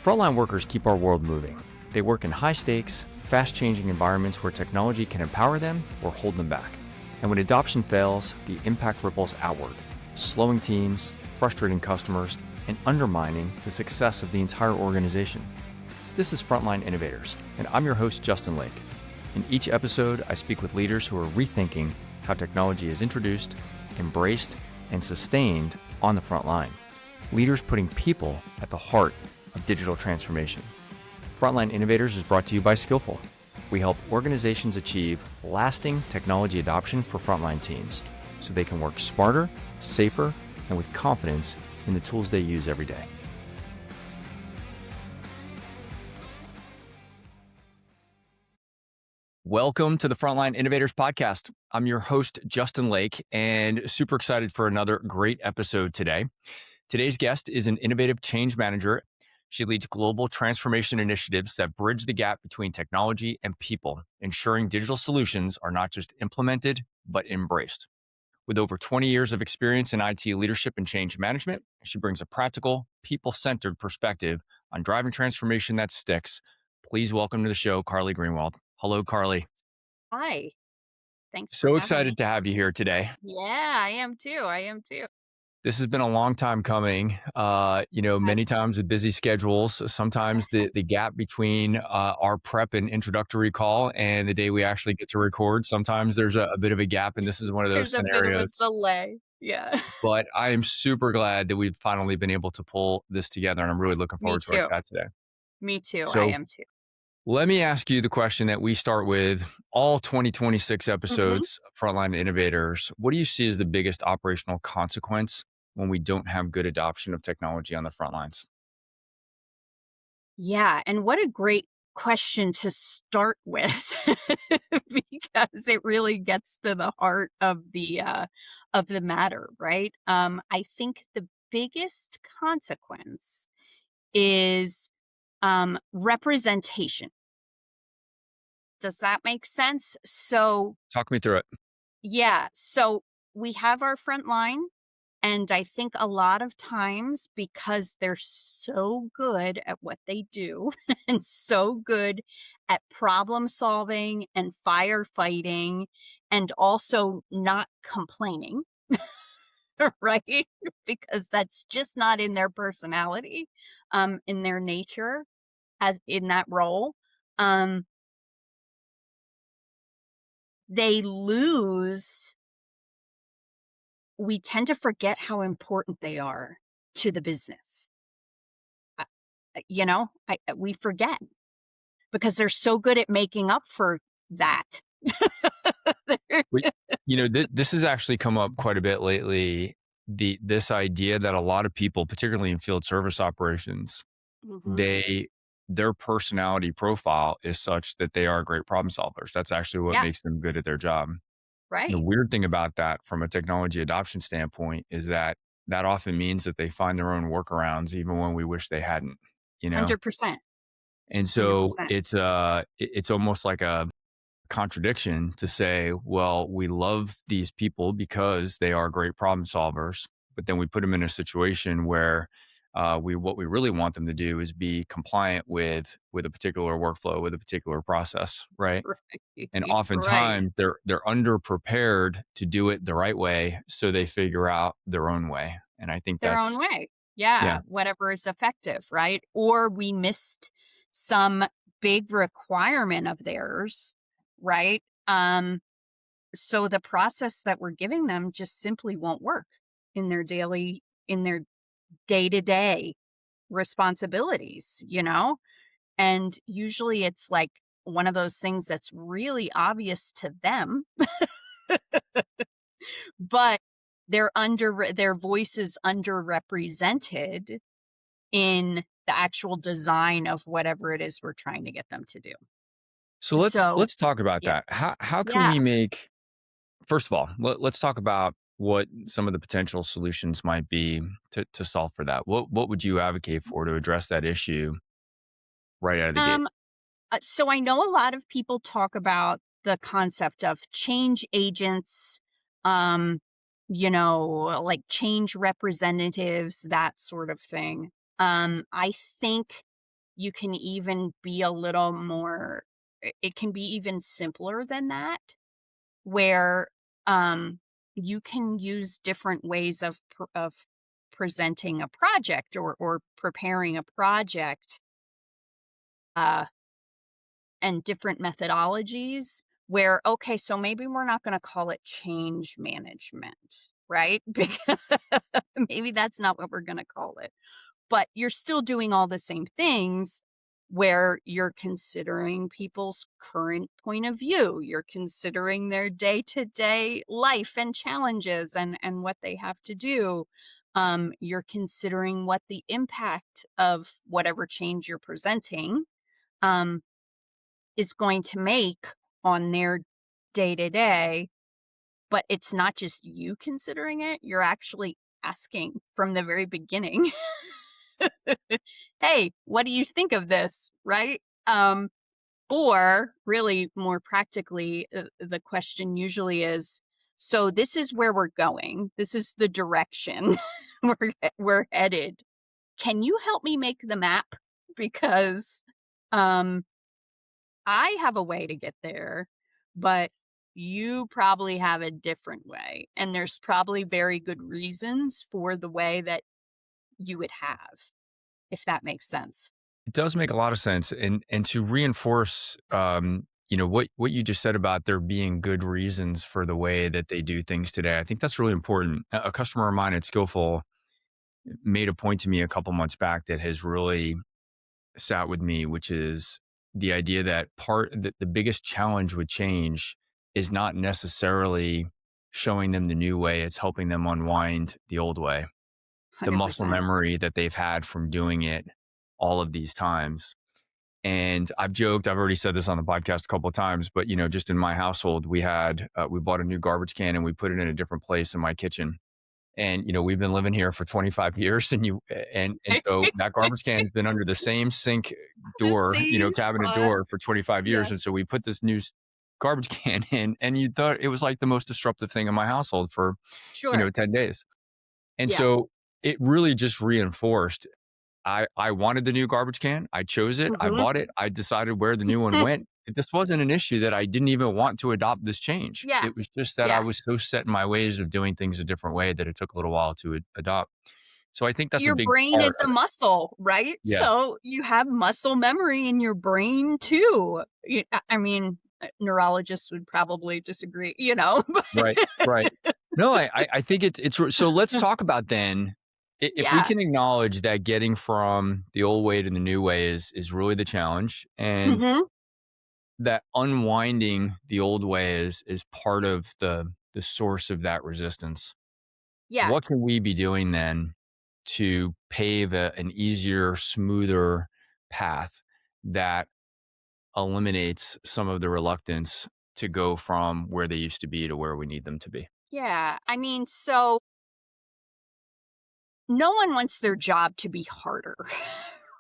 Frontline workers keep our world moving. They work in high-stakes, fast-changing environments where technology can empower them or hold them back. And when adoption fails, the impact ripples outward, slowing teams, frustrating customers, and undermining the success of the entire organization. This is Frontline Innovators, and I'm your host, Justin Lake. In each episode, I speak with leaders who are rethinking how technology is introduced, embraced, and sustained on the front line. Leaders putting people at the heart of digital transformation. Frontline Innovators is brought to you by Skillful. We help organizations achieve lasting technology adoption for frontline teams so they can work smarter, safer, and with confidence in the tools they use every day. Welcome to the Frontline Innovators podcast. I'm your host, Justin Lake, and super excited for another great episode today. Today's guest is an innovative change manager. She leads global transformation initiatives that bridge the gap between technology and people, ensuring digital solutions are not just implemented, but embraced. With over 20 years of experience in IT leadership and change management, she brings a practical, people-centered perspective on driving transformation that sticks. Please welcome to the show, Carly Greenwald. Hello, Carly. Hi. Thanks for So having excited me. to have you here today. Yeah, I am too. This has been a long time coming. Many times with busy schedules, sometimes the gap between our prep and introductory call and the day we actually get to record, sometimes there's a bit of a gap, and this is one of those There's a bit of a scenarios. delay. Yeah. But I am super glad that we've finally been able to pull this together, and I'm really looking Me forward to our too. chat today. Me too. I So am too. let me ask you the question that we start with all 2026 hmm episodes of Frontline Innovators. What do you see as the biggest operational consequence when we don't have good adoption of technology on the front lines? Yeah, and what a great question to start with because it really gets to the heart of the matter, right? I think the biggest consequence is representation. Does that make sense? So Talk me through it. yeah. So we have our front line. And I think a lot of times because they're so good at what they do and so good at problem solving and firefighting and also not complaining, right? Because that's just not in their personality, in their nature as in that role. Um, they lose we tend to forget how important they are to the business. Uh, we forget because they're so good at making up for that. We, this has actually come up quite a bit lately. This idea that a lot of people, particularly in field service operations, Mhm. their personality profile is such that they are great problem solvers. That's actually what Yeah, makes them good at their job. The right. weird thing about that from a technology adoption standpoint is that that often means that they find their own workarounds even when we wish they hadn't, you know? 100%. And so 100%. it's almost like a contradiction to say, well, we love these people because they are great problem solvers, but then we put them in a situation where what we really want them to do is be compliant with a particular workflow, with a particular process, right? And Right. Right. oftentimes they're underprepared to do it the right way, so they figure out their own way. And I think Their own that's way. yeah. Yeah, whatever is effective, right? Or we missed some big requirement of theirs, right? So the process that we're giving them just simply won't work in their day-to-day responsibilities. And usually it's like one of those things that's really obvious to them, but their voice is underrepresented in the actual design of whatever it is we're trying to get them to do. So So, let's talk about yeah. that. How can Yeah. we make first of all, let's talk about what some of the potential solutions might be to solve for that. What would you advocate for to address that issue right out of the gate? Um so I know a lot of people talk about the concept of change agents, um, like change representatives, that sort of thing. I think you can even be a little more, it can be even simpler than that, where you can use different ways of presenting a project, or preparing a project, uh, and different methodologies, where, okay, so maybe we're not going to call it change management, right? Because maybe that's not what we're going to call it, but you're still doing all the same things, where you're considering people's current point of view. You're considering their day-to-day life and challenges, and what they have to do. You're considering what the impact of whatever change you're presenting um, is going to make on their day-to-day. But it's not just you considering it, you're actually asking from the very beginning, "Hey, what do you think of this?" Right? Or really more practically, the question usually is, "So this is where we're going. This is the direction we're headed. Can you help me make the map? Because, um, I have a way to get there, but you probably have a different way, and there's probably very good reasons for the way that you would have," if that makes sense. It does make a lot of sense, and to reinforce, what you just said about there being good reasons for the way that they do things today. I think that's really important. A customer of mine at Skillful made a point to me a couple months back that has really sat with me, which is the idea that the biggest challenge with change is not necessarily showing them the new way; it's helping them unwind the old way, the muscle 100%. memory that they've had from doing it all of these times. And I've joked, I've already said this on the podcast a couple of times, but just in my household, we bought a new garbage can and we put it in a different place in my kitchen. And we've been living here for 25 years, and so that garbage can has been under the same sink The door, same cabinet spot. door for 25 years. And Yes. so we put this new garbage can in, and you thought it was like the most disruptive thing in my household for, Sure. 10 days. And Yeah. so it really just reinforced I wanted the new garbage can. I chose it. I Mhm. bought it. I decided where the new one went. This wasn't an issue that I didn't even want to adopt this change. Yeah. It was just that I Yeah. was so set in my ways of doing things a different way that it took a little while to adopt. So I think that's a Your big brain part is a of it. muscle, right? Yeah. So you have muscle memory in your brain too. I mean, neurologists would probably disagree, Right. but Right. No, I think so. Let's talk about then. If we yeah. can acknowledge that getting from the old way to the new way is really the challenge, and Mhm. that unwinding the old way is part of the source of that resistance. Yeah. What can we be doing then to pave an easier, smoother path that eliminates some of the reluctance to go from where they used to be to where we need them to be? Yeah. I mean, so no one wants their job to be harder,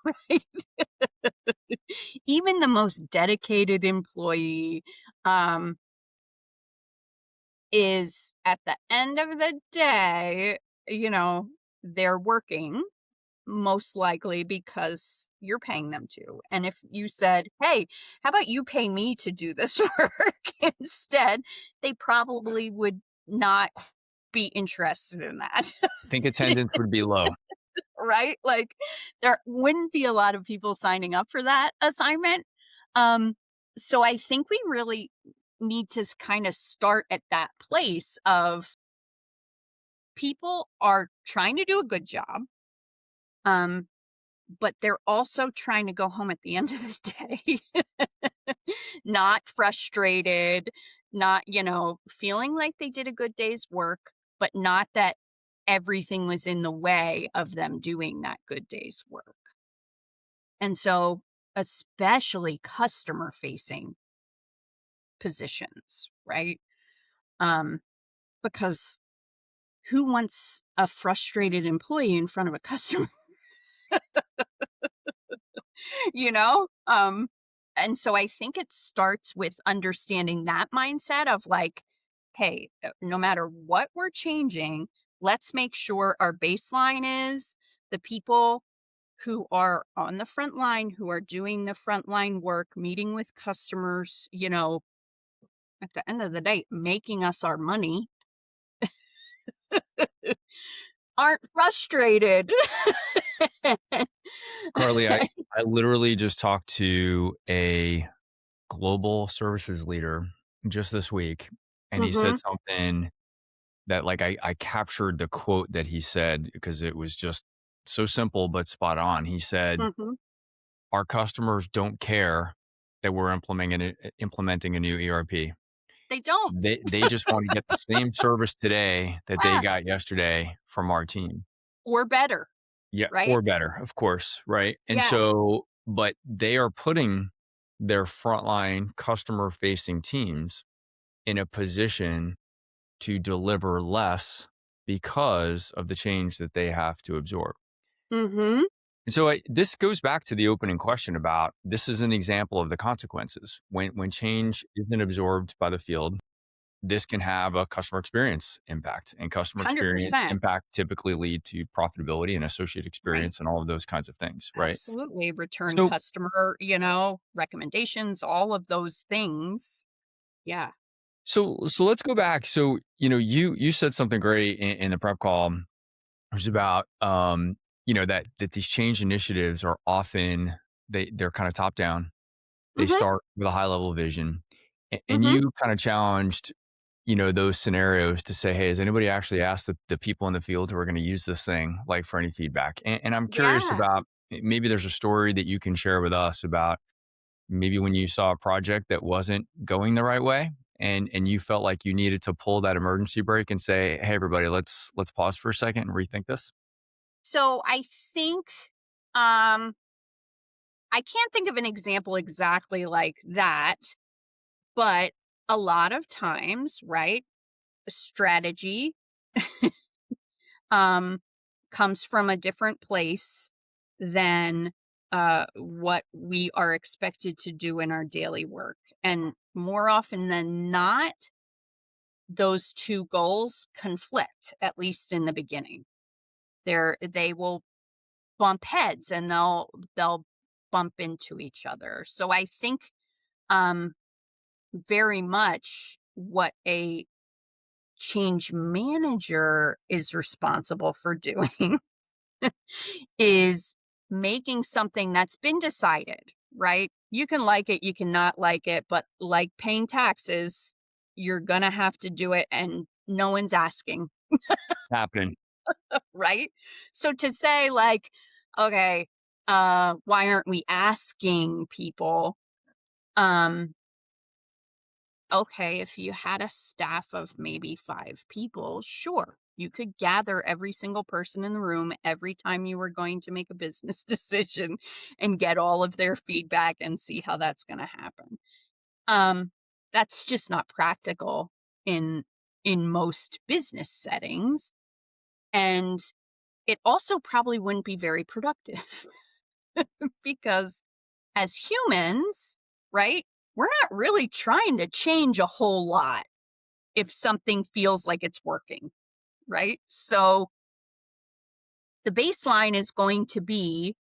right? Even the most dedicated employee, um, is at the end of the day, you know, they're working most likely because you're paying them to. And if you said, "Hey, how about you pay me to do this work instead?" they probably would not be interested in that. I think attendance would be low. Right? Like, there wouldn't be a lot of people signing up for that assignment. Um, so I think we really need to kind of start at that place of, people are trying to do a good job, um, but they're also trying to go home at the end of the day, not frustrated, not, feeling like they did a good day's work, but not that everything was in the way of them doing that good day's work. And so, especially customer facing positions, right? Um, because who wants a frustrated employee in front of a customer, you know? And so I think it starts with understanding that mindset of like, hey, no matter what we're changing, let's make sure our baseline is the people who are on the front line, who are doing the frontline work, meeting with customers, at the end of the day, making us our money, aren't frustrated. Carly, I literally just talked to a global services leader just this week, and he said Mhm, something that like I captured the quote that he said because it was just so simple but spot on. He said, mhm. "Our customers don't care that we're implementing a new ERP. They don't. They just want to get the same service today that they Yeah, got yesterday from our team." or better, Yeah, right? or better, of course, right? And Yeah. so, but they are putting their frontline customer facing teams in a position to deliver less because of the change that they have to absorb. Mhm. And so this goes back to the opening question about this is an example of the consequences. When change isn't absorbed by the field, this can have a customer experience impact, and customer experience 100%. impact typically lead to profitability and associate Right. experience and all of those kinds of things, right? Absolutely. Return So customer, recommendations, all of those things. Yeah. so let's go back. So, you said something great in the prep call. It was about that these change initiatives are often they're kind of top down. They Mhm. start with a high level vision. And Mhm. you kind of challenged, those scenarios to say, hey, has anybody actually asked the people in the field who are going to use this thing, like for any feedback? And I'm curious Yeah. about maybe there's a story that you can share with us about maybe when you saw a project that wasn't going the right way and you felt like you needed to pull that emergency brake and say, hey, everybody, let's pause for a second and rethink this. So I think um I can't think of an example exactly like that, but a lot of times, right? Strategy um comes from a different place than what we are expected to do in our daily work. And more often than not, those two goals conflict, at least in the beginning. They will bump heads and they'll bump into each other. So I think um very much what a change manager is responsible for doing is making something that's been decided, right? You can like it, you cannot like it, but like paying taxes, you're going to have to do it and no one's asking, It's happening. right? So to say like, okay, why aren't we asking people? Um Okay, if you had a staff of maybe 5 people, sure, you could gather every single person in the room every time you were going to make a business decision and get all of their feedback and see how that's going to happen. Um, that's just not practical in most business settings, and it also probably wouldn't be very productive because as humans, right? We're not really trying to change a whole lot if something feels like it's working, right? So the baseline is going to be,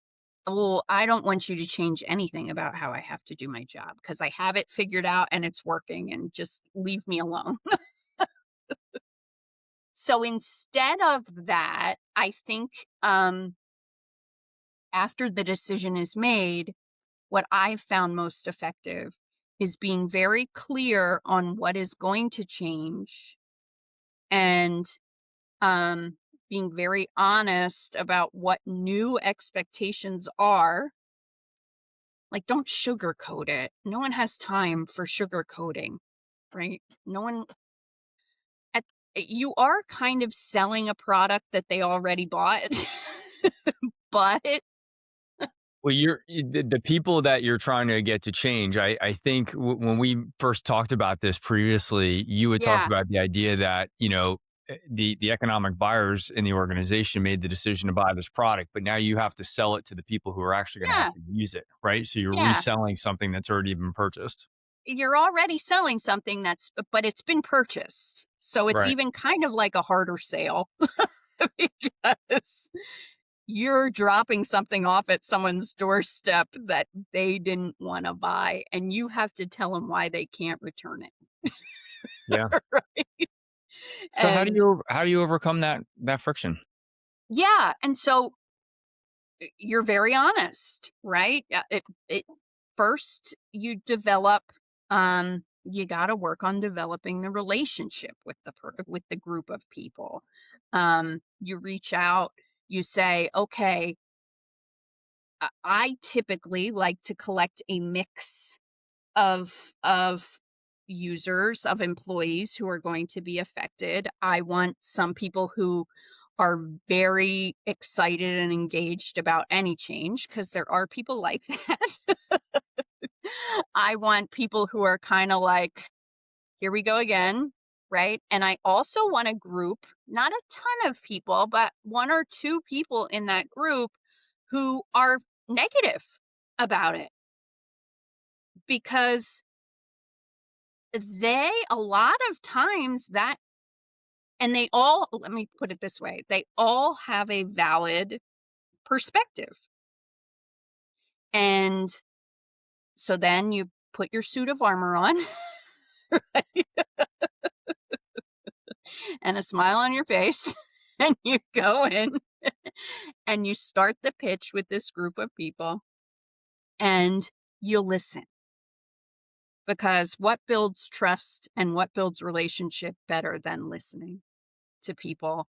well, I don't want you to change anything about how I have to do my job because I have it figured out and it's working and just leave me alone. So instead of that, I think after the decision is made, what I've found most effective is being very clear on what is going to change and um, being very honest about what new expectations are. Like, don't sugarcoat it. No one has time for sugarcoating, right? No one. At, you are kind of selling a product that they already bought, but Well, the people that you're trying to get to change. I think when we first talked about this previously, you had talked yeah, about the idea that the economic buyers in the organization made the decision to buy this product, but now you have to sell it to the people who are actually going to have yeah, to use it, right? So you're yeah. reselling something that's already been purchased, You're already selling something but it's been purchased. So it's right? even kind of like a harder sale because you're dropping something off at someone's doorstep that they didn't want to buy, and you have to tell them why they can't return it. Yeah. Right? So And how do you overcome that friction? yeah, and so you're very honest, right? First you develop, you got to work on developing the relationship with with the group of people. You reach out, you say, okay, I typically like to collect a mix of users, of employees who are going to be affected. I want some people who are very excited and engaged about any change, because there are people like that. I want people who are kind of like, here we go again, right? And I also want a group, not a ton of people, but one or two people in that group who are negative about it, because a lot of times that, and they all, let me put it this way, they all have a valid perspective. And so then you put your suit of armor on, right? And a smile on your face, and you go in and you start the pitch with this group of people, and you listen. Because what builds trust and what builds relationship better than listening to people?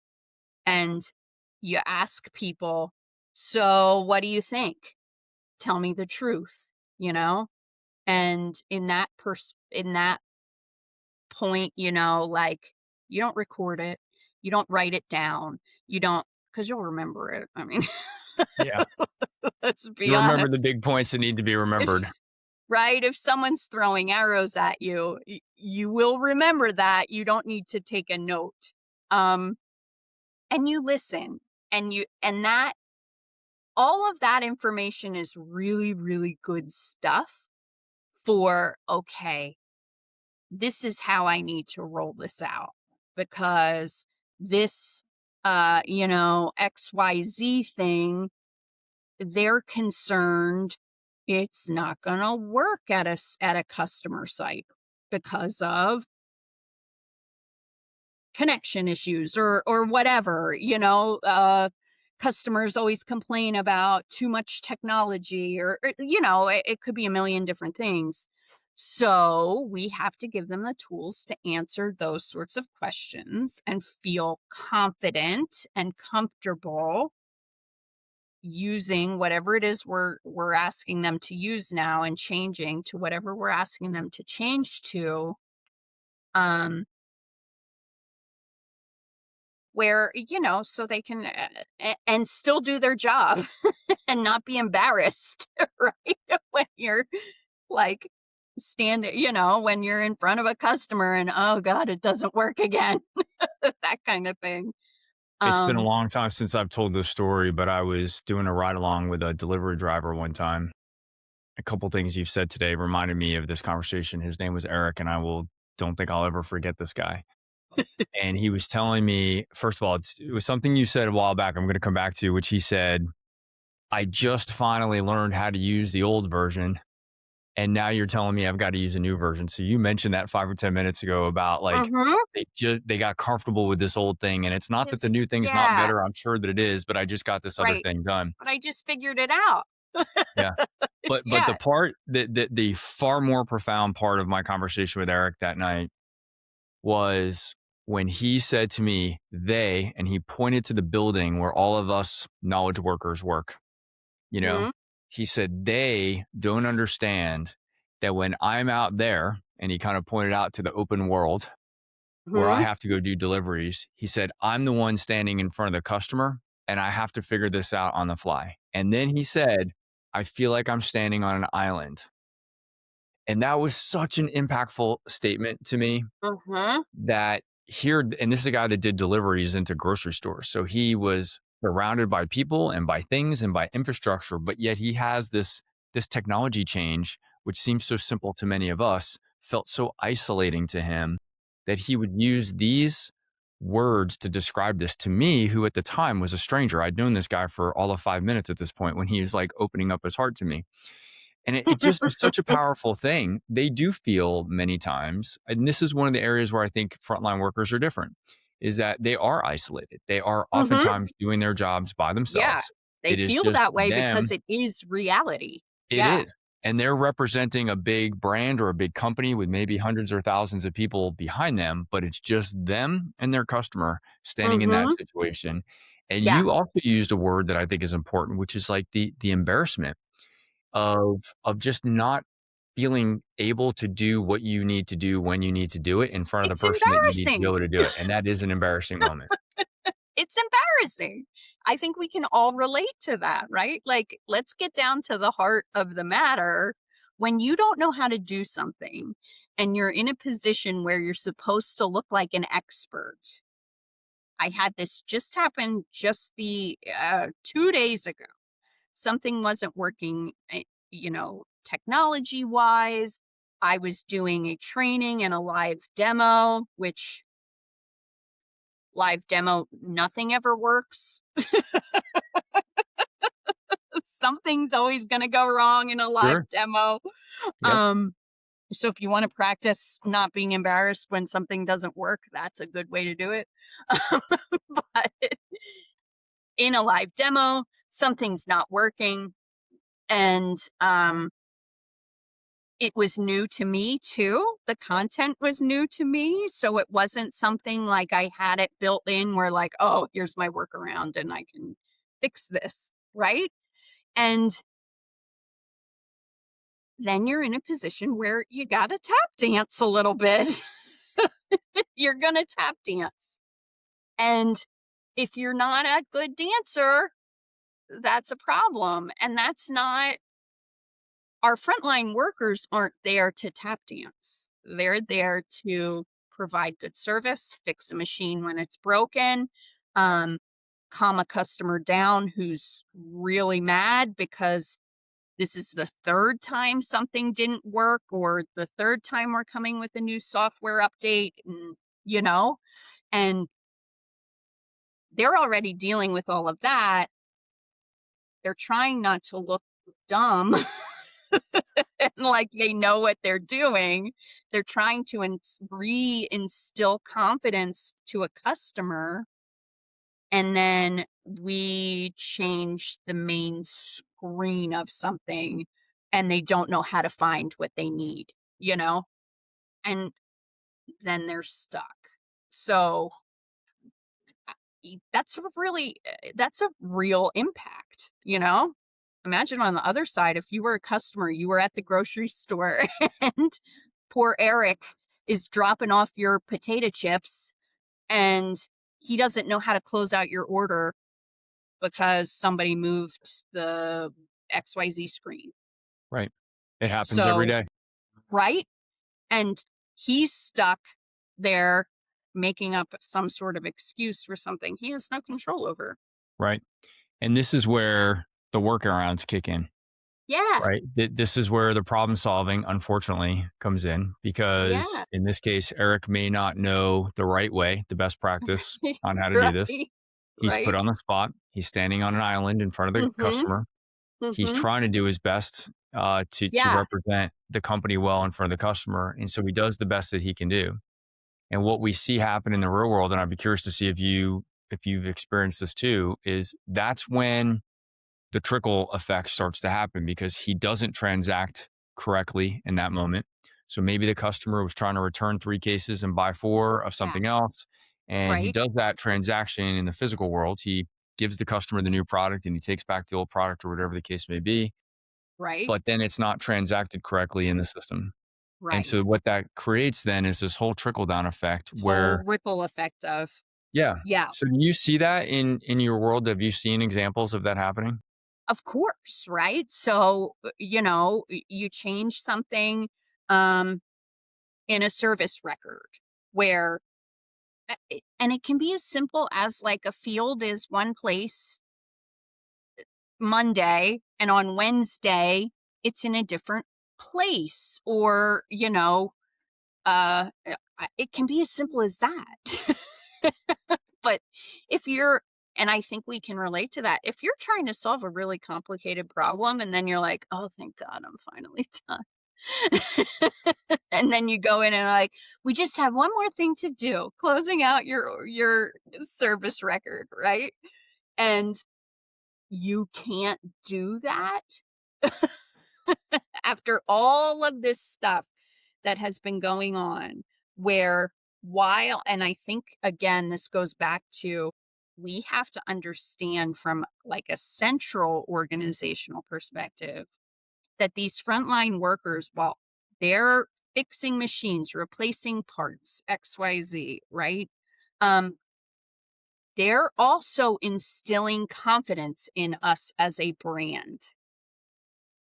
And you ask people, so what do you think? Tell me the truth, you know? And in that point, like, you don't record it, you don't write it down, you don't, because you'll remember it. I mean, Yeah. let's be You remember the honest. big points that need to be If remembered. right, if someone's throwing arrows at you, you will remember that. You don't need to take a note. Um, and you listen, and that, all of that information is really, really good stuff for, okay, this is how I need to roll this out, because this, XYZ thing, they're concerned it's not going to work at a customer site because of connection issues or whatever. Customers always complain about too much technology, it could be a million different things. So we have to give them the tools to answer those sorts of questions and feel confident and comfortable using whatever it is we're asking them to use now, and changing to whatever we're asking them to change to, um where, so they can, and still do their job and not be embarrassed, right? When you're like standing, when you're in front of a customer and, oh God, it doesn't work again. That kind of thing. It's been a Um, long time since I've told this story, but I was doing a ride along with a delivery driver one time. A couple things you've said today reminded me of this conversation. His name was Eric, and don't think I'll ever forget this guy. And he was telling me, first of all, it was something you said a while back. I'm going to come back to, which he said, I just finally learned how to use the old version. And now you're telling me I've got to use a new version. So you mentioned that 5 or 10 minutes ago about like, mhm. they got comfortable with this old thing. And it's not that the Just, new thing's not yeah, better. I'm sure that it is, but I just got this other right. thing done. But I just figured it out. Yeah. But the Yeah. part the far more profound part of my conversation with Eric that night was when he said to me, and he pointed to the building where all of us knowledge workers work, you know, Mhm. he said, they don't understand that when I'm out there, and he kind of pointed out to the open world where I Mhm. have to go do deliveries. He said, I'm the one standing in front of the customer and I have to figure this out on the fly. And then he said, I feel like I'm standing on an island. And that was such an impactful statement to me Mhm. that here, and this is a guy that did deliveries into grocery stores. So he was surrounded by people and by things and by infrastructure, but yet he has this technology change, which seems so simple to many of us, felt so isolating to him that he would use these words to describe this to me, who at the time was a stranger. I'd known this guy for all of 5 minutes at this point when he was like opening up his heart to me. And it just was such a powerful thing. They do feel many times, and this is one of the areas where I think frontline workers are different, is that they are isolated. They are Hmm. oftentimes doing their jobs by Yeah. themselves. They It is feel just that way because them. it is reality. It Yeah. is. And they're representing a big brand or a big company with maybe hundreds or thousands of people behind them, but it's just them and their customer standing in that Hmm. situation. And Yeah. you also used a word that I think is important, which is like the embarrassment of just not feeling able to do what you need to do when you need to do it in front of the It's person that you need to be embarrassing. able to do it. And that is an embarrassing moment. It's embarrassing. I think we can all relate to that, right? Like, let's get down to the heart of the matter. When you don't know how to do something and you're in a position where you're supposed to look like an expert. I had this just happen just the 2 days ago. Something wasn't working, technology wise. I was doing a training and a live demo, which live demo, nothing ever works. Something's always going to go wrong in a live Sure. demo. Yep. Um, so if you want to practice not being embarrassed when something doesn't work, that's a good way to do it. But in a live demo, something's not working. And it was new to me too. The content was new to me. So it wasn't something like I had it built in where, like, oh, here's my workaround and I can fix this. Right. And then you're in a position where you got to tap dance a little bit. You're going to tap dance. And if you're not a good dancer, that's a problem. And that's not, our frontline workers aren't there to tap dance. They're there to provide good service, fix a machine when it's broken, um, calm a customer down who's really mad because this is the third time something didn't work, or the third time we're coming with a new software update, and and they're already dealing with all of that. They're trying not to look dumb and like they know what they're doing. They're trying to re-instill confidence to a customer, and then we change the main screen of something and they don't know how to find what they need, and then they're stuck. So that's a real impact, Imagine on the other side, if you were a customer, you were at the grocery store and poor Eric is dropping off your potato chips and he doesn't know how to close out your order because somebody moved the XYZ screen. Right. It happens every So, day. right? And he's stuck there making up some sort of excuse for something he has no control over. Right. And this is where the workarounds kick in. Yeah. Right. This is where the problem solving, unfortunately, comes in because Yeah. in this case, Eric may not know the right way, the best practice on how to do this. Right. He's put Right. on the spot. He's standing on an island in front of the Mhm. customer. He's Mhm. trying to do his best to Yeah. represent the company well in front of the customer, and so he does the best that he can do. And what we see happen in the real world, and I'd be curious to see if you've experienced this too, is that's when the trickle effect starts to happen because he doesn't transact correctly in that moment. So maybe the customer was trying to return 3 cases and buy 4 of Yeah. something else. And he Right. does that transaction in the physical world. He gives the customer the new product and he takes back the old product or whatever the case may be. Right. But then it's not transacted correctly in the system. And Right. so what that creates then is this whole trickle down effect Whole where, ripple effect of, yeah. yeah, So do you see that in your world? Have you seen examples of that happening? of course, right? So, you change something um in a service record where and it can be as simple as like a field is one place Monday and on Wednesday it's in a different place, or it can be as simple as that. But if you're and I think we can relate to that. If you're trying to solve a really complicated problem and then you're like, "Oh, thank God I'm finally done." And then you go in and like, "We just have one more thing to do, closing out your service record," right? And you can't do that after all of this stuff that has been going on where while and I think again this goes back to we have to understand from like a central organizational perspective that these frontline workers while they're fixing machines, replacing parts, XYZ, right? Um they're also instilling confidence in us as a brand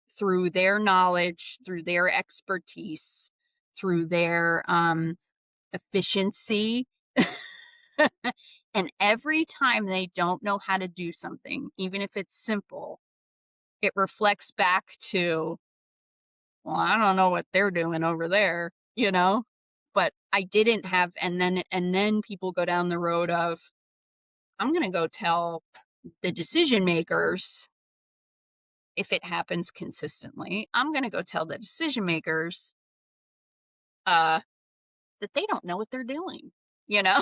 through their knowledge, through their expertise, through their efficiency. And every time they don't know how to do something, even if it's simple, it reflects back to, well, I don't know what they're doing over there, you know? But I didn't have and then people go down the road of I'm going to go tell the decision makers if it happens consistently. I'm going to go tell the decision makers uh that they don't know what they're doing, you know?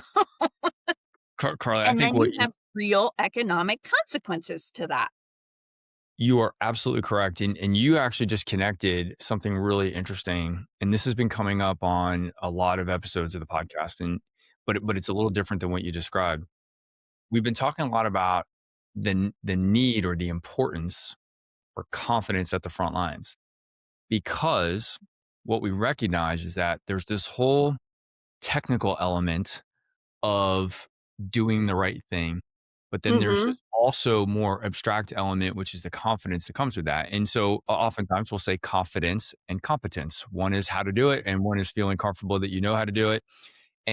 Carly, I And think then what you have real economic consequences to that. you are absolutely correct. And you actually just connected something really interesting. And this has been coming up on a lot of episodes of the podcast. But it's a little different than what you described. We've been talking a lot about the need or the importance for confidence at the front lines because what we recognize is that there's this whole technical element of doing the right thing. But then there's Mhm. this also more abstract element, which is the confidence that comes with that. And so oftentimes we'll say confidence and competence. One is how to do it, and one is feeling comfortable that you know how to do it.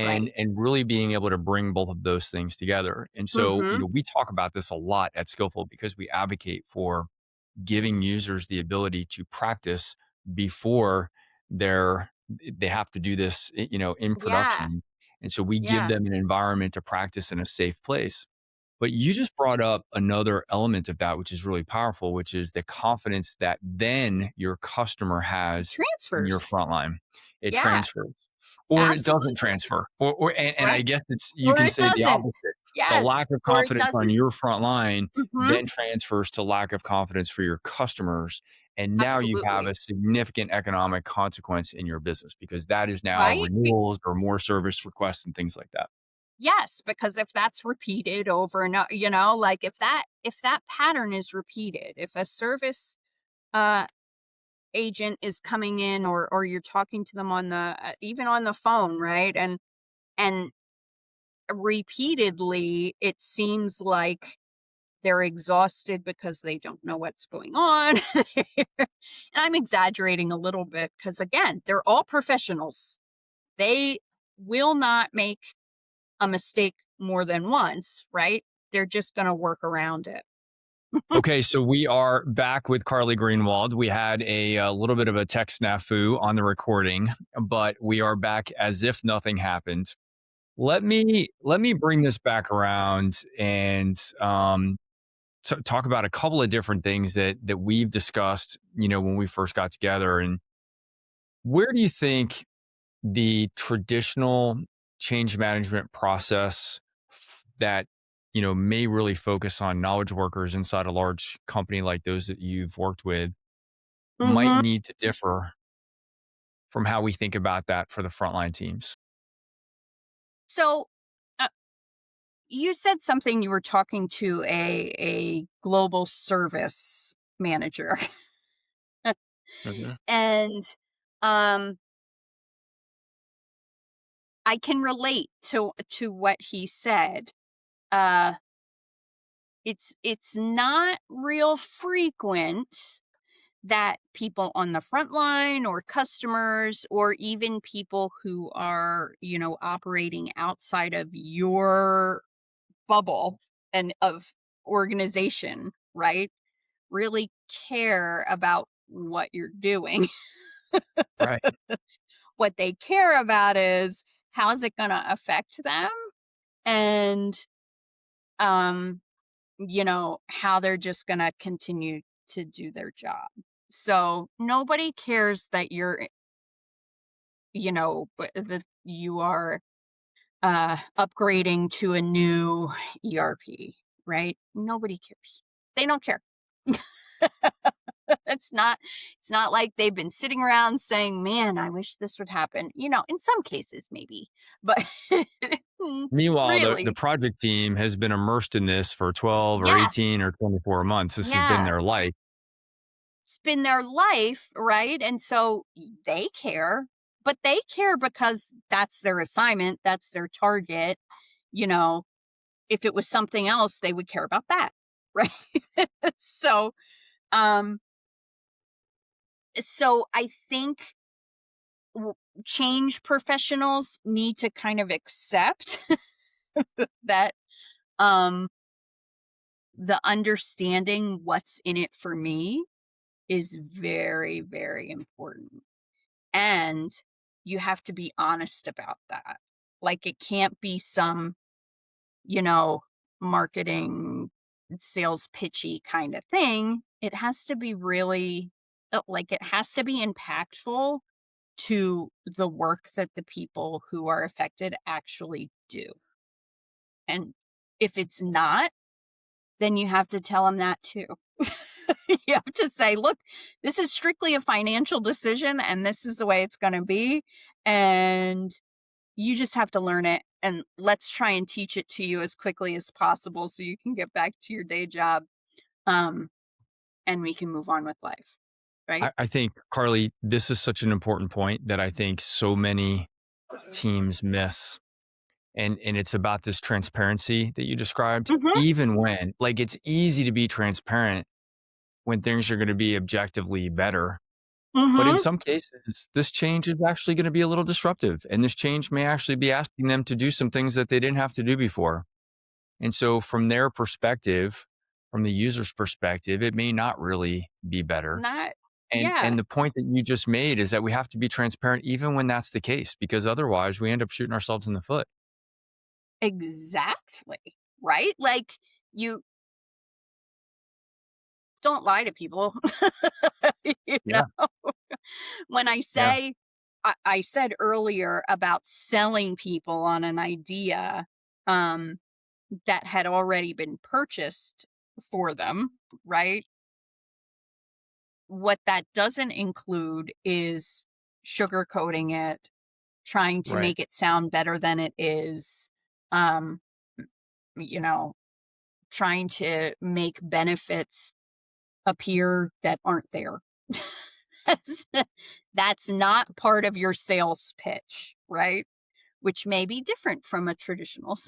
Right. And really being able to bring both of those things together. And so, Mhm. we talk about this a lot at Skillful because we advocate for giving users the ability to practice before they're they have to do this, in Yeah. production. And so we give Yeah. them an environment to practice in a safe place. But you just brought up another element of that, which is really powerful, which is the confidence that then your customer has in your Transfers. frontline. It Yeah, transfers, or it doesn't absolutely. transfer, and I Right. guess it's you Or can it say the doesn't. opposite. The Yes, lack of or it confidence on doesn't. your front line Mhm. then transfers to lack of confidence for your customers. And now you have Absolutely. a significant economic consequence in your business because that is now Right? renewals or more service requests and things like that. Yes, because if that's repeated over and you know, like if that pattern is repeated, if a service uh agent is coming in or you're talking to them on the even on the phone, right? And repeatedly it seems like they're exhausted because they don't know what's going on. And I'm exaggerating a little bit because again, they're all professionals. They will not make a mistake more than once, right? They're just going to work around it. Okay, so we are back with Carly Greenwald. We had a little bit of a tech snafu on the recording, but we are back as if nothing happened. Let me bring this back around and talk about a couple of different things that we've discussed. When we first got together, and where do you think the traditional change management process that may really focus on knowledge workers inside a large company like those that you've worked with might Hmm. need to differ from how we think about that for the frontline teams? So, uh, you said something you were talking to a global service manager. Okay. And um I can relate to what he said. Uh it's not real frequent that people on the front line or customers or even people who are, operating outside of your bubble and of organization, right? Really care about what you're doing. Right. What they care about is how's it going to affect them and how they're just going to continue to do their job. So nobody cares that that you are upgrading to a new ERP, right? Nobody cares. They don't care. It's not like they've been sitting around saying, "Man, I wish this would happen." In some cases maybe, but Meanwhile, the really, project team has been immersed in this for 12 or yes. 18 or 24 months. This has been Yeah. their life. It's been their life, right? And so they care, but they care because that's their assignment, that's their target. You know, if it was something else, they would care about that, right? so, um, so I think w- change professionals need to kind of accept that um the understanding what's in it for me is very, very important. And you have to be honest about that. Like, it can't be some, you know, marketing, sales pitchy kind of thing. It has to be really, it has to be impactful to the work that the people who are affected actually do. And if it's not, then you have to tell them that too. You have to say, look, this is strictly a financial decision and this is the way it's going to be. And you just have to learn it. And let's try and teach it to you as quickly as possible so you can get back to your day job. Um, and we can move on with life. Right. I think, Carly, this is such an important point that I think so many teams miss. And it's about this transparency that you described. Mm-hmm. Even when, like, it's easy to be transparent when things are going to be objectively better. But in Mm-hmm. some cases, this change is actually going to be a little disruptive. And this change may actually be asking them to do some things that they didn't have to do before. And so, from their perspective, from the user's perspective, it may not really be It's better. not. And Yeah, the point that you just made is that we have to be transparent even when that's the case, because otherwise we end up shooting ourselves in the foot. exactly. Right. Like, you don't lie to people. you know? Yeah. When I Yeah. say, I said earlier about selling people on an idea um, that had already been purchased for them, right? What that doesn't include is sugarcoating it, trying to Right. make it sound better than it is, um, you know, trying to make benefits appear that aren't there. that's, that's not part of your sales pitch, right? Which may be different from a traditional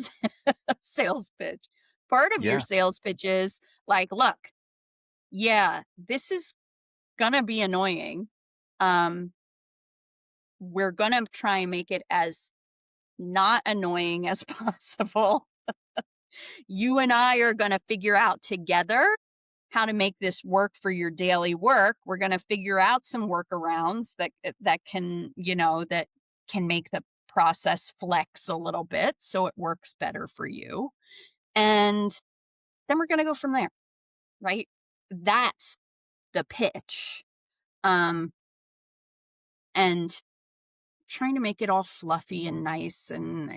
sales pitch. Part of your Yeah. sales pitch is like, look, yeah, this is gonna be annoying. Um, we're gonna try and make it as not annoying as possible. You and I are gonna figure out together how to make this work for your daily work. We're gonna figure out some workarounds that can, that can make the process flex a little bit so it works better for you. And then we're gonna go from there, right? That's the pitch. Um, and trying to make it all fluffy and nice and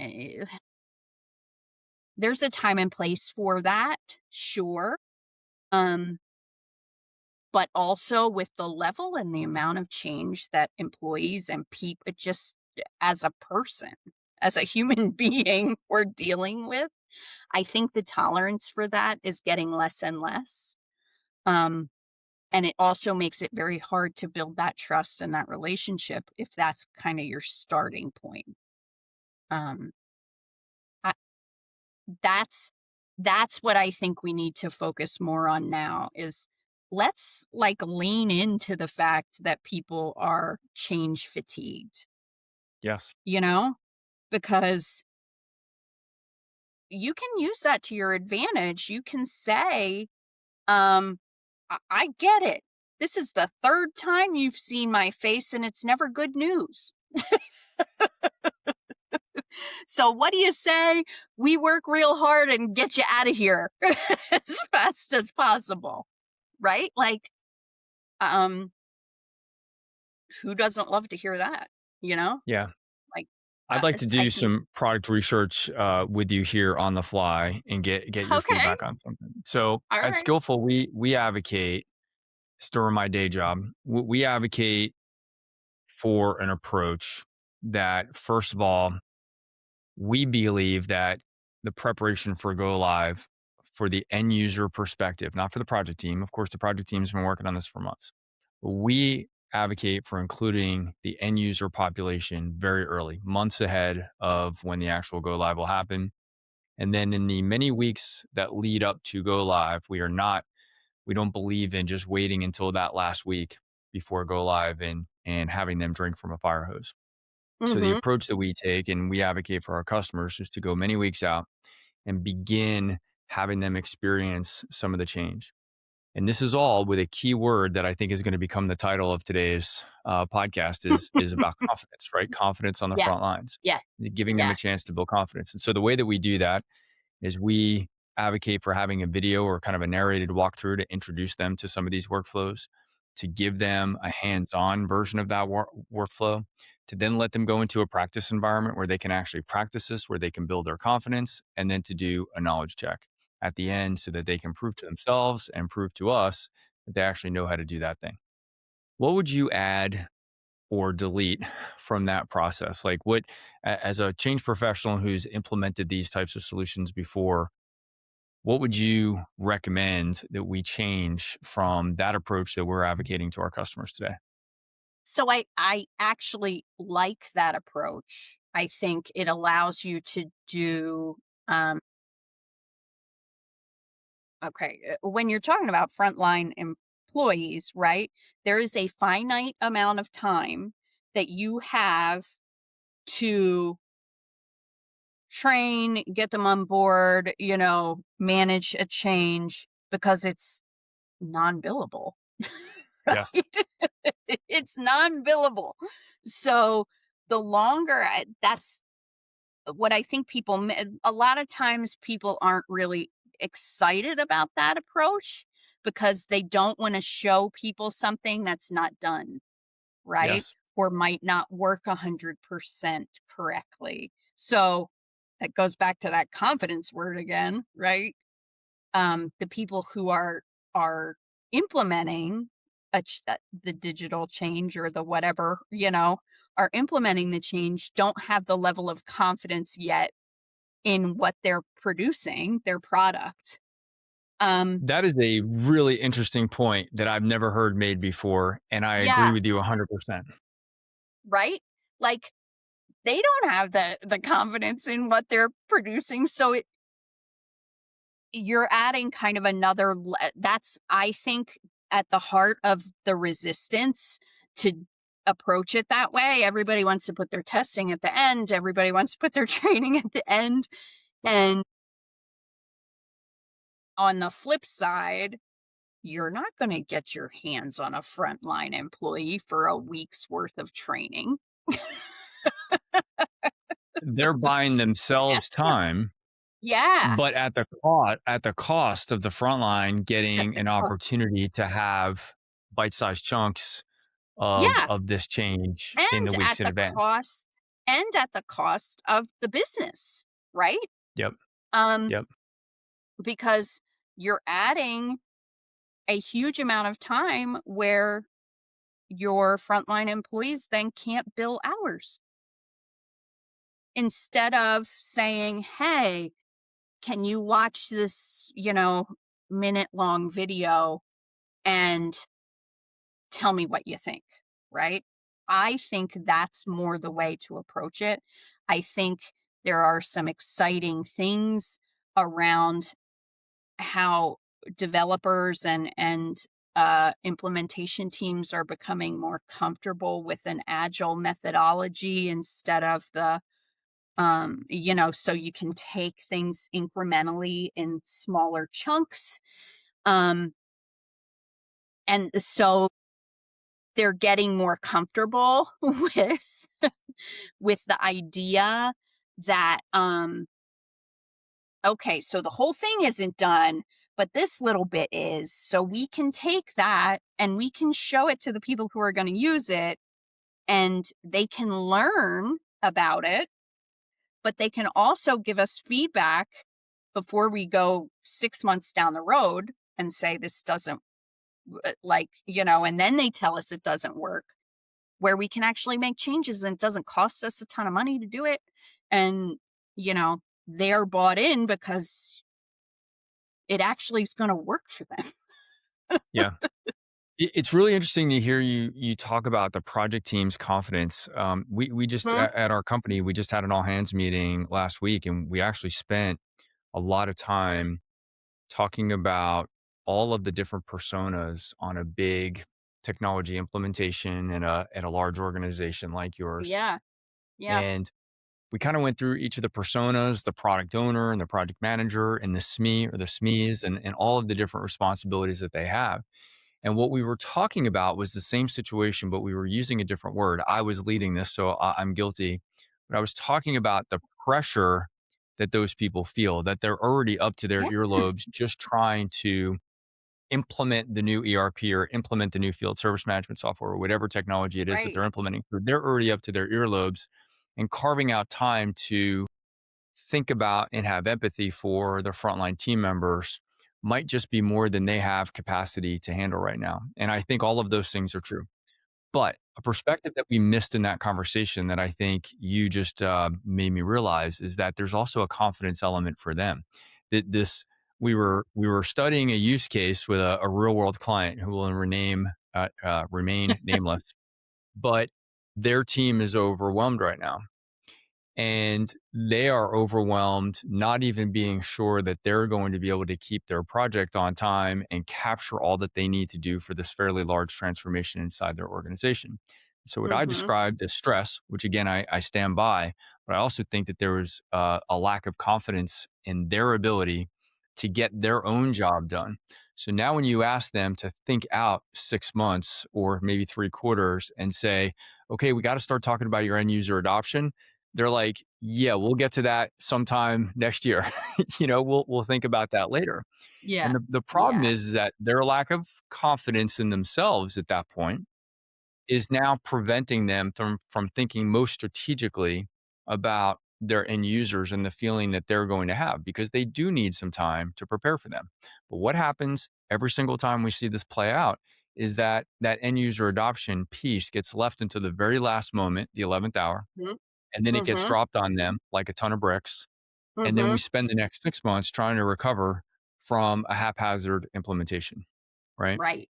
there's a time and place for that, sure. Um, but also with the level and the amount of change that employees and people just as a person, as a human being we're dealing with, I think the tolerance for that is getting less and less. Um, and it also makes it very hard to build that trust and that relationship if that's kind of your starting point. Um, I, that's what I think we need to focus more on now is let's like lean into the fact that people are change fatigued, Yes. you know? Because you can use that to your advantage. You can say, I get it. This is the third time you've seen my face and it's never good news. So what do you say? We work real hard and get you out of here as fast as possible, right? Like, um, who doesn't love to hear that? You know, Yeah. like, I'd like to I do think, some product research with you here on the fly and get your okay, feedback on something. So all at right. Skillful, we advocate, still in my day job, we advocate for an approach that, first of all, we believe that the preparation for go live for the end user perspective, not for the project team. Of course, the project team's been working on this for months. But we advocate for including the end user population very early, months ahead of when the actual go live will happen. And then in the many weeks that lead up to go live, we don't believe in just waiting until that last week before go live and having them drink from a fire hose. So the Mm-hmm. approach that we take and we advocate for our customers is to go many weeks out and begin having them experience some of the change. And this is all with a key word that I think is going to become the title of today's podcast is about confidence, right? Confidence on the Yeah, front lines, yeah, giving them yeah. a chance to build confidence. And so the way that we do that is we advocate for having a video or kind of a narrated walkthrough to introduce them to some of these workflows, to give them a hands-on version of that workflow, to then let them go into a practice environment where they can actually practice this, where they can build their confidence, and then to do a knowledge check at the end so that they can prove to themselves and prove to us that they actually know how to do that thing. What would you add or delete from that process? Like what, as a change professional who's implemented these types of solutions before, what would you recommend that we change from that approach that we're advocating to our customers today? So I actually like that approach. I think it allows you to do, um, okay, when you're talking about frontline employees, right? There is a finite amount of time that you have to train, get them on board, manage a change because it's non-billable. Yes. Right? It's non-billable. So the longer that's what I think a lot of times people aren't really excited about that approach because they don't want to show people something that's not done right Yes. or might not work 100% correctly. So that goes back to that confidence word again, right? The people who are implementing the digital change or the whatever, are implementing the change don't have the level of confidence yet in what they're producing, their product. Um, That is a really interesting point that I've never heard made before. And I agree yeah, with you 100%. right? Like they don't have the confidence in what they're producing, so you're adding kind of that's I think at the heart of the resistance to approach it that way. Everybody wants to put their testing at the end, everybody wants to put their training at the end. And on the flip side, you're not going to get your hands on a frontline employee for a week's worth of training. They're buying themselves time, Yeah, but at the cost of the frontline at getting the an co- opportunity to have bite-sized chunks yeah, of this change in and the weeks at in the advance. cost of the business, right? Yep. Um Yep. because you're adding a huge amount of time where your frontline employees then can't bill hours. Instead of saying, "Hey, can you watch this, minute long video and tell me what you think?" Right? I think that's more the way to approach it. I think there are some exciting things around how developers and implementation teams are becoming more comfortable with an agile methodology instead of so you can take things incrementally in smaller chunks. um and so they're getting more comfortable with the idea that, okay, so the whole thing isn't done, but this little bit is. So we can take that and we can show it to the people who are going to use it, and they can learn about it, but they can also give us feedback before we go 6 months down the road and say, this doesn't, and then they tell us it doesn't work, where we can actually make changes and it doesn't cost us a ton of money to do it. And, you know, they're bought in because it actually is going to work for them. Yeah. It's really interesting to hear you talk about the project team's confidence. We just Mhm. at our company, we just had an all hands meeting last week, and we actually spent a lot of time talking about all of the different personas on a big technology implementation in a large organization like yours. Yeah. Yeah. And we kind of went through each of the personas, the product owner and the project manager and the SME or the SMEs, and all of the different responsibilities that they have. And what we were talking about was the same situation, but we were using a different word. I was leading this, so I'm guilty. But I was talking about the pressure that those people feel, that they're already up to their Yeah. earlobes just trying to implement the new ERP or implement the new field service management software or whatever technology it is that Right. they're implementing. So they're already up to their earlobes, and carving out time to think about and have empathy for the frontline team members might just be more than they have capacity to handle right now. And I think all of those things are true. But a perspective that we missed in that conversation that I think you just made me realize is that there's also a confidence element for them. That this we were studying a use case with a real world client who will remain nameless, but their team is overwhelmed right now, and they are overwhelmed, not even being sure that they're going to be able to keep their project on time and capture all that they need to do for this fairly large transformation inside their organization. So, what I Mhm. described as stress, which again, I stand by, but I also think that there was a lack of confidence in their ability to get their own job done. So now, when you ask them to think out 6 months or maybe 3 quarters and say, okay, we got to start talking about your end user adoption, they're like, "Yeah, we'll get to that sometime next year." We'll think about that later. Yeah. And the problem Yeah. is that their lack of confidence in themselves at that point is now preventing them from thinking most strategically about their end users and the feeling that they're going to have, because they do need some time to prepare for them. But what happens every single time we see this play out is that that end user adoption piece gets left until the very last moment, the 11th hour, Mhm. and then it gets Mhm. dropped on them like a ton of bricks. And then we Mhm. spend the next 6 months trying to recover from a haphazard implementation, right? Right.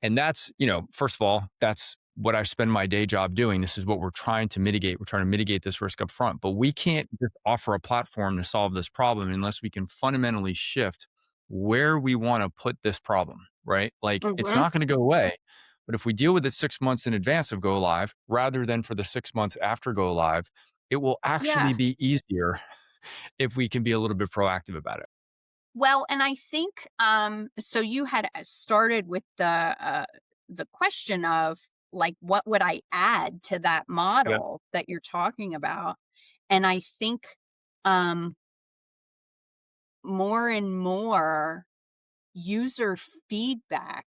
And that's, first of all, that's what I spend my day job doing. This is what we're trying to mitigate. We're trying to mitigate this risk up front. But we can't just offer a platform to solve this problem unless we can fundamentally shift where we want to put this problem, right? Like, it's Mhm. not going to go away. But if we deal with it 6 months in advance of go live rather than for the 6 months after go live, it will actually Yeah. be easier if we can be a little bit proactive about it. Well, and I think, so you had started with the question of, like, what would I add to that Yeah. model that you're talking about? And I think, um, more and more user feedback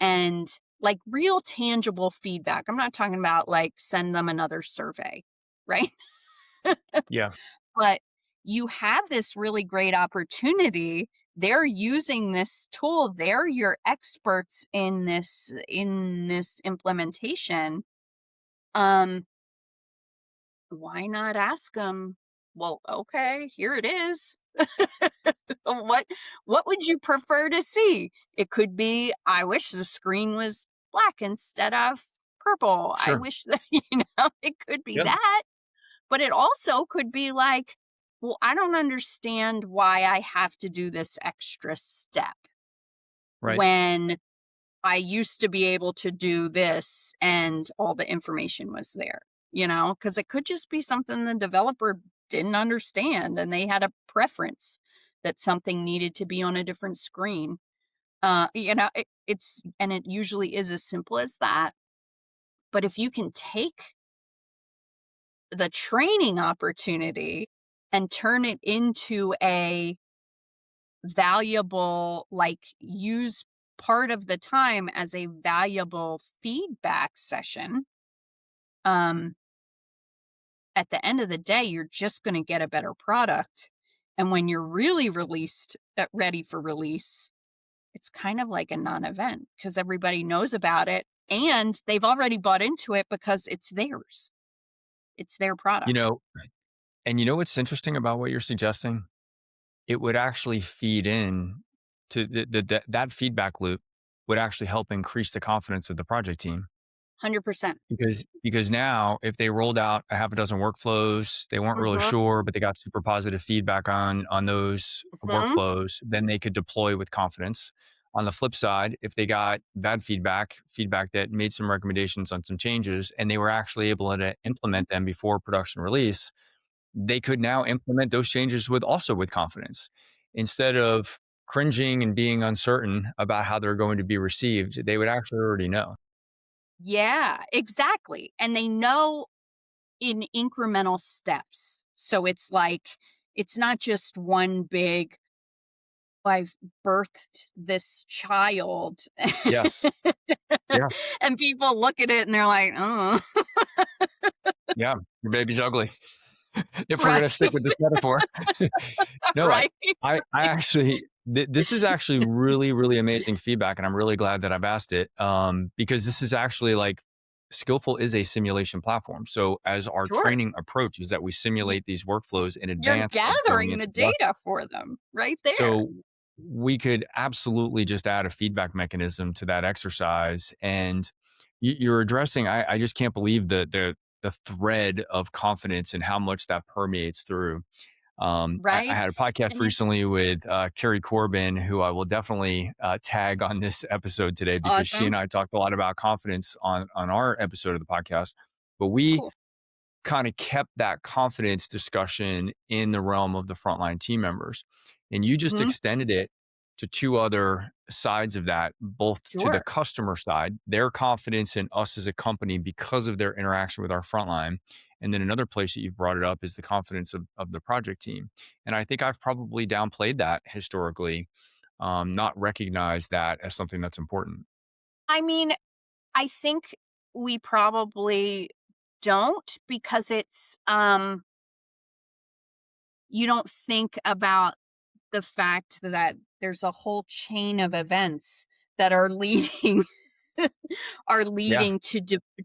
and, like, real tangible feedback. I'm not talking about, like, send them another survey, right? Yeah. But you have this really great opportunity. They're using this tool. They're your experts in this implementation. Um, why not ask them, well, okay, here it is. what what would you prefer to see? It could be, I wish the screen was black instead of purple. I Sure. wish that, it could be Yeah. that. But it also could be like, well, I don't understand why I have to do this extra step Right. when I used to be able to do this and all the information was there, because it could just be something the developer didn't understand and they had a preference that something needed to be on a different screen. And it usually is as simple as that. But if you can take the training opportunity and turn it into a valuable, like, use part of the time as a valuable feedback session, um, at the end of the day, you're just going to get a better product. And when you're really ready for release, it's kind of like a non-event because everybody knows about it and they've already bought into it because it's theirs. It's their You product. know, and you know what's interesting about what you're suggesting? It would actually feed in to that feedback loop would actually help increase the confidence of the project team. 100%. Because now if they rolled out a half a dozen workflows, they weren't really Mhm. sure, but they got super positive feedback on those Mhm. workflows, then they could deploy with confidence. On the flip side, if they got bad feedback that made some recommendations on some changes, and they were actually able to implement them before production release, they could now implement those changes with confidence. Instead of cringing and being uncertain about how they're going to be received, they would actually already know. Yeah, exactly. And they know in incremental steps. So it's like, it's not just one big, I've birthed this child. Yes. Yeah. And people look at it and they're like, oh, Yeah. Your baby's ugly. If we're right, gonna stick with this metaphor. No, right, I actually this is actually really, really amazing feedback, and I'm really glad that I've asked it, because this is actually like Skillful is a simulation platform. So as our sure. training approach is that we Y- simulate these workflows in You're advance of going gathering the into production. data for them right there. So we could absolutely just add a feedback mechanism to that exercise. And you're addressing, I just can't believe the thread of confidence and how much that permeates through. I Right. had a podcast And it's recently with Carrie Corbin, who I will definitely tag on this episode today because she awesome. and I talked a lot about confidence on our episode of the podcast. But we Cool. kind of kept that confidence discussion in the realm of the frontline team members. And you just Hmm. extended it to two other sides of that, both to the Sure. customer side, their confidence in us as a company because of their interaction with our frontline. And then another place that you've brought it up is the confidence of the project team. And I think I've probably downplayed that historically, not recognized that as something that's important. I mean, I think we probably don't because it's you don't think about the fact that there's a whole chain of events that are leading are Yeah. leading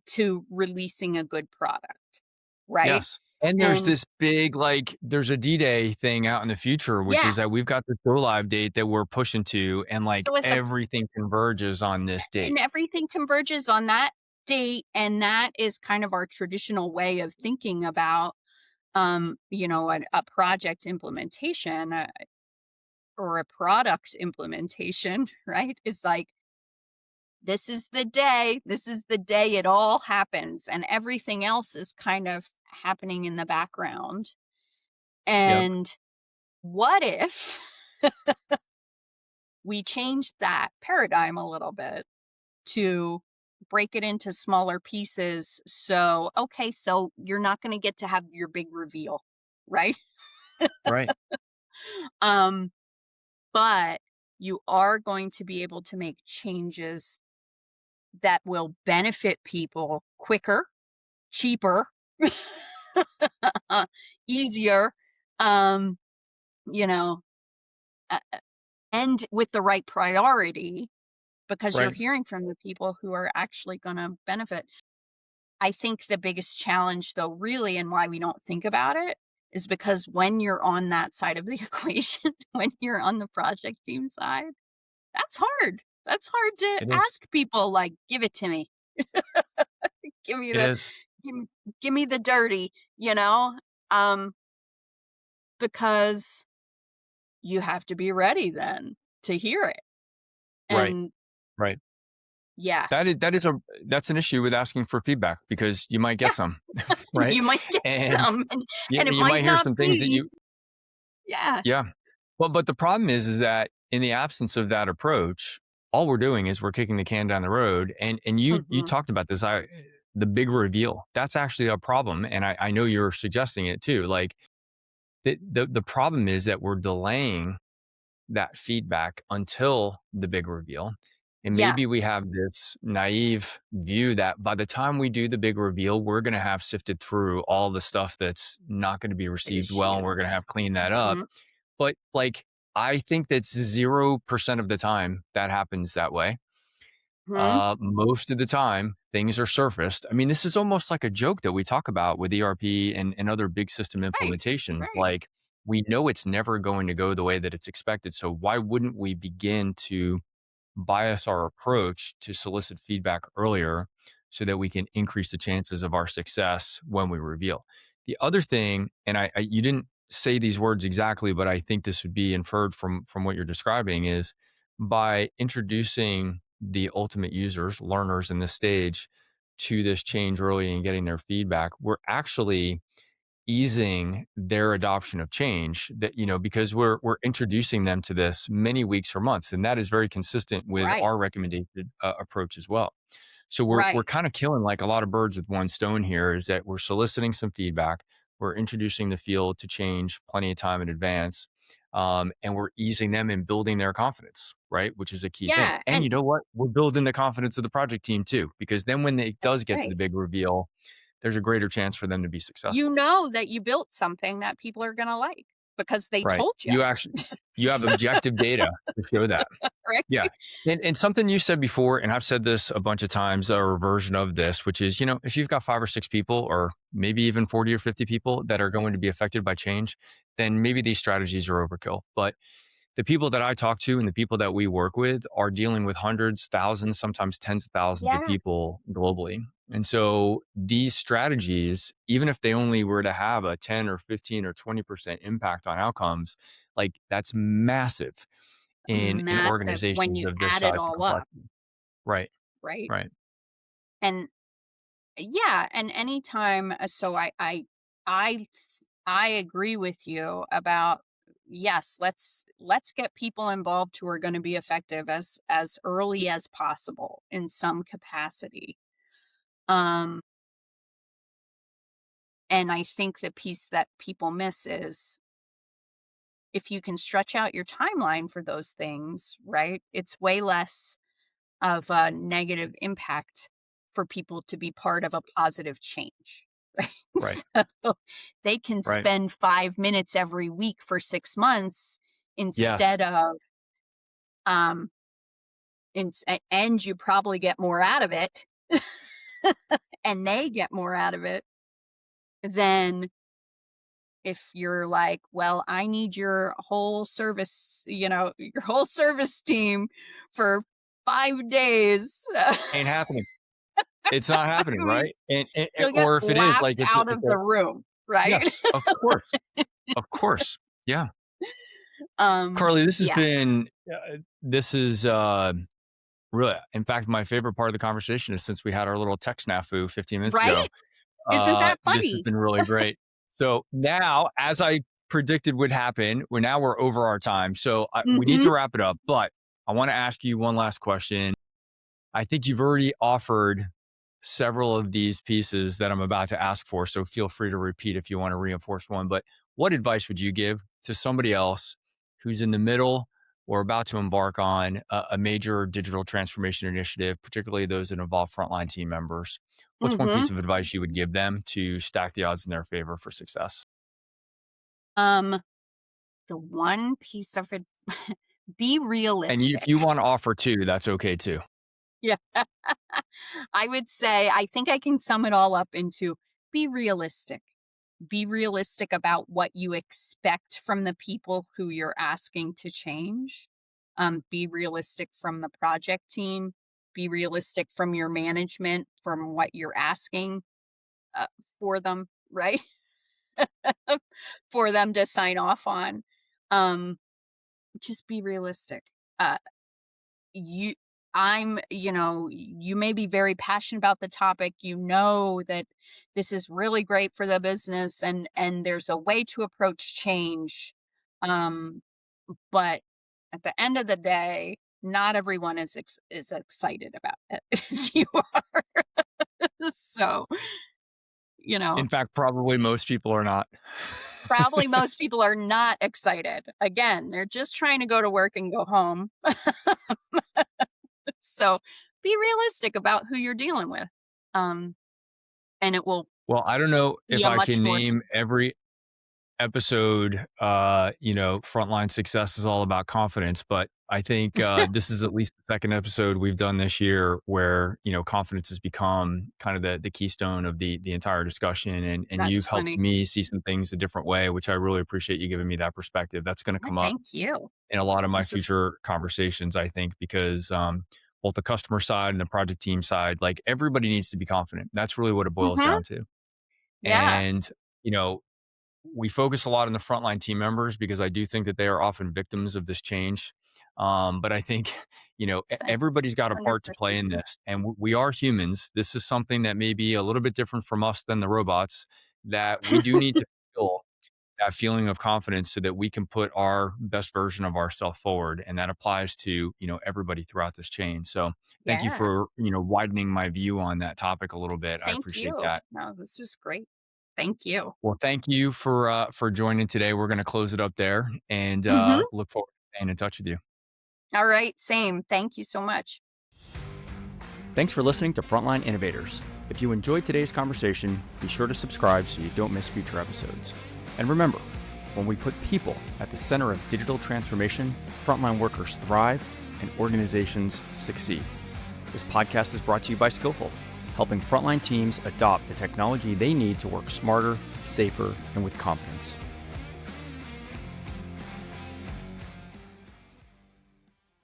to releasing a good product, right? Yes. And there's And this big, like, there's a D-Day thing out in the future, which yeah, is that we've got this go live date that we're pushing to, and like so as a everything converges on this and date. everything converges on that date, and that is kind of our traditional way of thinking about a project implementation, or a product implementation, right? Is like, this is the day it all happens, and everything else is kind of happening in the background. Yep. And what if we changed that paradigm a little bit to break it into smaller pieces? So, okay, so you're not going to get to have your big reveal, right? Right. Um, but you are going to be able to make changes that will benefit people quicker, cheaper, easier, um, you know, uh, and with the right priority because you're Right. hearing from the people who are actually going to benefit. I think the biggest challenge, though, really, and why we don't think about it is because when you're on that side of the equation, when you're on the project team side, that's hard. That's hard to It is. ask people, like, give it to me. Give me It the is. give, give me the dirty, you know? Um, because you have to be ready then to hear it. Right. And Right. yeah, That's an issue with asking for feedback because you might yeah, get some, right? you might get And some, and it you might might hear not some things that be. you Yeah. yeah. Well, but the problem is that in the absence of that approach, all we're doing is we're kicking the can down the road. And you Mhm. talked about this. the big reveal. That's actually a problem. And I know you're suggesting it too. Like the problem is that we're delaying that feedback until the big reveal. And Yeah. maybe we have this naive view that by the time we do the big reveal, we're going to have sifted through all the stuff that's not going to be received well, and we're going to have Issues. cleaned that up. Mhm. But like, I think that's 0% of the time that happens that way. Mhm. Most of the time, things are surfaced. I mean, this is almost like a joke that we talk about with ERP and other big system Right. implementations. Right. Like, we know it's never going to go the way that it's expected. So, why wouldn't we begin to bias our approach to solicit feedback earlier so that we can increase the chances of our success when we reveal? The other thing, and you didn't say these words exactly, but I think this would be inferred from what you're describing, is by introducing the ultimate users, learners in this stage, to this change early and getting their feedback, we're actually easing their adoption of change, that because we're introducing them to this many weeks or months, and that is very consistent with Right. our recommended approach as well. So we're Right. kind of killing like a lot of birds with one stone here, is that we're soliciting some feedback, we're introducing the field to change plenty of time in advance, and we're easing them and building their confidence, right, which is a key thing. Yeah, And and you know what, we're building the confidence of the project team too, because then when it that's does get to the right. big reveal, there's a greater chance for them to be You successful. know that you built something that people are gonna like because they Right. told you, You have objective data to show that. right? Yeah. And something you said before, and I've said this a bunch of times, or a version of this, which is, if you've got 5 or 6 people, or maybe even 40 or 50 people that are going to be affected by change, then maybe these strategies are overkill. But the people that I talk to and the people that we work with are dealing with hundreds, thousands, sometimes tens of thousands of Yeah. people globally. And so these strategies, even if they only were to have a 10 or 15 or 20% impact on outcomes, like, that's massive in Massive when organizations you of this add it size and all up, complexity. Right. right? Right. And yeah, and anytime so I I agree with you about yes, let's get people involved who are going to be effective as early as possible in some capacity. Um and I think the piece that people miss is if you can stretch out your timeline for those things, right? It's way less of a negative impact for people to be part of a positive change, right? Right. So they can Right. spend 5 minutes every week for 6 months Yes. instead of, um, and you probably get more out of it, and they get more out of it than if you're like, well, I need your whole service, your whole service team for 5 days. Ain't happening. It's not I happening, mean, right? And you'll get or if it is, laughed like, it's a out it's of a the room, right? yes, of course. Of course. Yeah. Carly, Yeah. this is, really, in fact, my favorite part of the conversation is, since we had our little tech snafu 15 minutes Right? ago, Isn't that this has funny? been really great. So now, as I predicted would happen, we're over our time. So we need Mhm. to wrap it up, but I want to ask you one last question. I think you've already offered several of these pieces that I'm about to ask for. So feel free to repeat if you want to reinforce one. But what advice would you give to somebody else who's in the middle or about to embark on a major digital transformation initiative, particularly those that involve frontline team members? What's one piece Mhm. of advice you would give them to stack the odds in their favor for success? Um, the one piece of it be And if you realistic. want to offer two, that's okay too. Yeah. I would say I think I can sum it all up into be realistic. Be realistic about what you expect from the people who you're asking to change. Be realistic from the project team. Be realistic from your management, from what you're asking uh, for them, right? For them to sign off on. Um, just be realistic. Uh, you you may be very passionate about the topic, you know that this is really great for the business and there's a way to approach change, um but at the end of the day not everyone is excited about it as you are. So, In fact, probably most people are not. probably most people are not excited. Again, they're just trying to go to work and go home. So be realistic about who you're dealing with. Um, and it will Well, I don't know be if a I much can more name every episode. Frontline success is all about confidence, but I think this is at least the second episode we've done this year where confidence has become kind of the keystone of the entire discussion, and that's you've helped funny. me see some things a different way, which I really appreciate you giving me that perspective. That's going to Yeah, come up thank you. in a lot of my This is future conversations, I think, because both the customer side and the project team side, like everybody needs to be confident. That's really what it boils Mhm. down to. Yeah, And, you know, we focus a lot on the frontline team members because I do think that they are often victims of this change. But I think, I everybody's got a part to play 100% in agree. this. And we are humans. This is something that may be a little bit different from us than the robots, that we do need to feel that feeling of confidence so that we can put our best version of ourselves forward. And that applies to, everybody throughout this chain. So thank you Yeah, for, widening my view on that topic a little bit. I thank appreciate you. that. No, this was great. Thank you. Well, thank you for joining today. We're going to close it up there and Mhm. look forward to staying in touch with you. All right, same. Thank you so much. Thanks for listening to Frontline Innovators. If you enjoyed today's conversation, be sure to subscribe so you don't miss future episodes. And remember, when we put people at the center of digital transformation, frontline workers thrive and organizations succeed. This podcast is brought to you by Skillful, helping frontline teams adopt the technology they need to work smarter, safer, and with confidence.